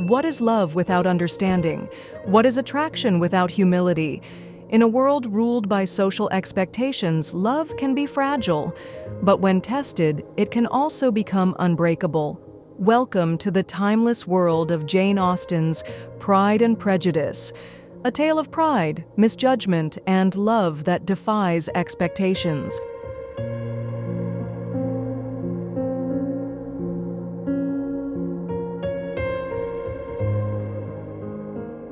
What is love without understanding? What is attraction without humility? In a world ruled by social expectations, love can be fragile, but when tested, it can also become unbreakable. Welcome to the timeless world of Jane Austen's Pride and Prejudice, a tale of pride, misjudgment, and love that defies expectations.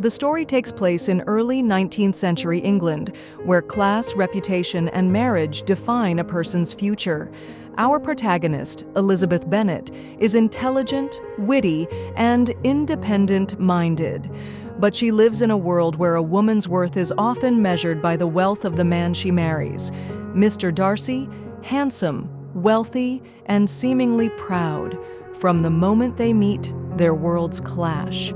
The story takes place in early 19th century England, where class, reputation, and marriage define a person's future. Our protagonist, Elizabeth Bennet, is intelligent, witty, and independent-minded. But she lives in a world where a woman's worth is often measured by the wealth of the man she marries. Mr. Darcy, handsome, wealthy, and seemingly proud. From the moment they meet, their worlds clash.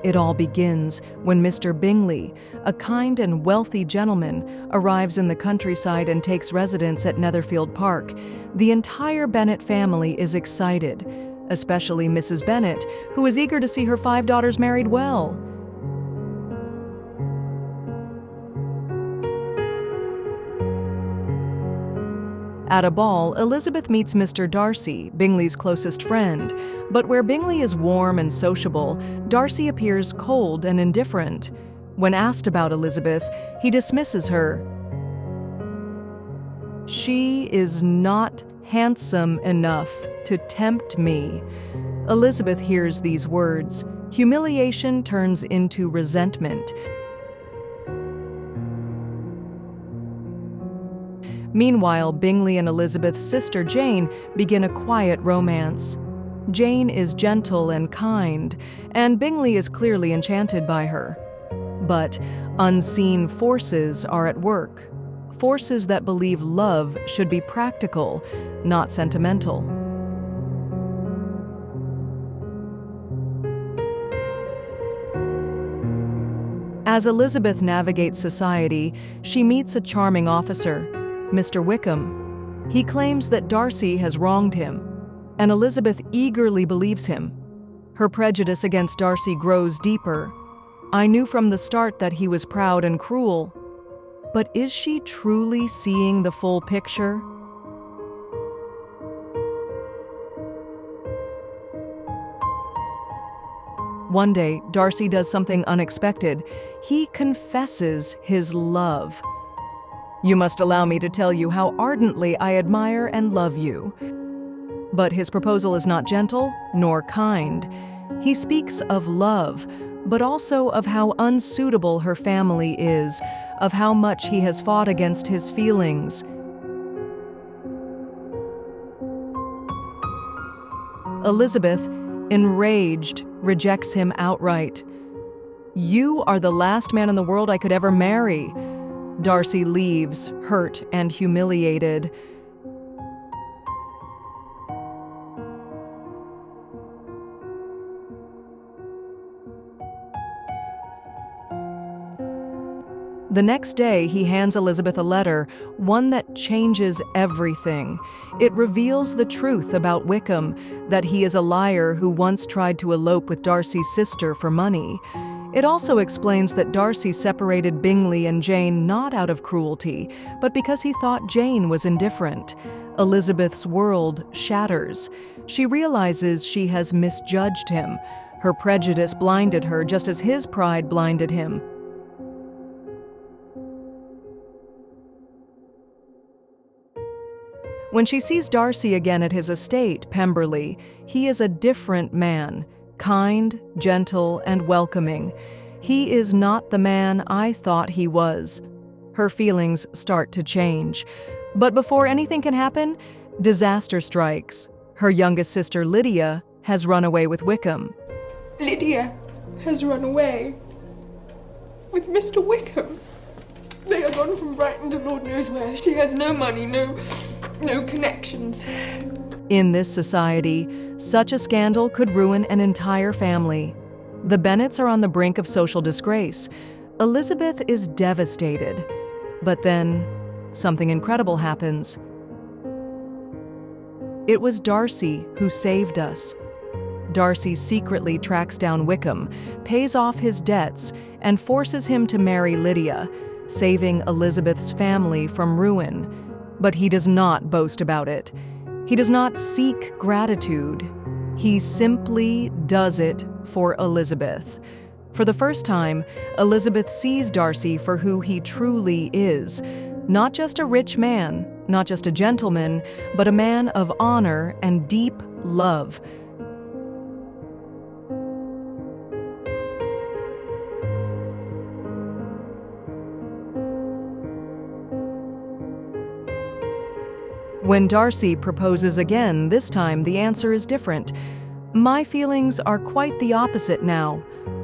It all begins when Mr. Bingley, a kind and wealthy gentleman, arrives in the countryside and takes residence at Netherfield Park. The entire Bennet family is excited, especially Mrs. Bennet, who is eager to see her 5 daughters married well. At a ball, Elizabeth meets Mr. Darcy, Bingley's closest friend. But where Bingley is warm and sociable, Darcy appears cold and indifferent. When asked about Elizabeth, he dismisses her. "She is not handsome enough to tempt me." Elizabeth hears these words. Humiliation turns into resentment. Meanwhile, Bingley and Elizabeth's sister Jane begin a quiet romance. Jane is gentle and kind, and Bingley is clearly enchanted by her. But unseen forces are at work, forces that believe love should be practical, not sentimental. As Elizabeth navigates society, she meets a charming officer, Mr. Wickham. He claims that Darcy has wronged him, and Elizabeth eagerly believes him. Her prejudice against Darcy grows deeper. "I knew from the start that he was proud and cruel." But is she truly seeing the full picture? One day, Darcy does something unexpected. He confesses his love. "You must allow me to tell you how ardently I admire and love you." But his proposal is not gentle nor kind. He speaks of love, but also of how unsuitable her family is, of how much he has fought against his feelings. Elizabeth, enraged, rejects him outright. "You are the last man in the world I could ever marry." Darcy leaves, hurt and humiliated. The next day, he hands Elizabeth a letter, one that changes everything. It reveals the truth about Wickham, that he is a liar who once tried to elope with Darcy's sister for money. It also explains that Darcy separated Bingley and Jane not out of cruelty, but because he thought Jane was indifferent. Elizabeth's world shatters. She realizes she has misjudged him. Her prejudice blinded her just as his pride blinded him. When she sees Darcy again at his estate, Pemberley, he is a different man. Kind, gentle, and welcoming. "He is not the man I thought he was." Her feelings start to change. But before anything can happen, disaster strikes. Her youngest sister, Lydia, has run away with Wickham. "Lydia has run away with Mr. Wickham. They are gone from Brighton to Lord knows where. She has no money, no connections." In this society, such a scandal could ruin an entire family. The Bennets are on the brink of social disgrace. Elizabeth is devastated. But then, something incredible happens. It was Darcy who saved us. Darcy secretly tracks down Wickham, pays off his debts, and forces him to marry Lydia, saving Elizabeth's family from ruin. But he does not boast about it. He does not seek gratitude. He simply does it for Elizabeth. For the first time, Elizabeth sees Darcy for who he truly is. Not just a rich man, not just a gentleman, but a man of honor and deep love. When Darcy proposes again, this time the answer is different. My feelings are quite the opposite now.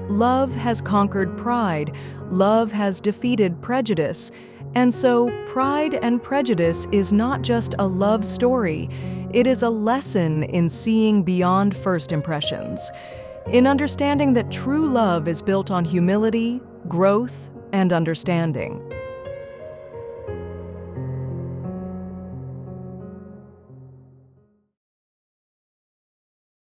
Love has conquered pride. Love has defeated prejudice. And so, Pride and Prejudice is not just a love story. It is a lesson in seeing beyond first impressions, in understanding that true love is built on humility, growth, and understanding.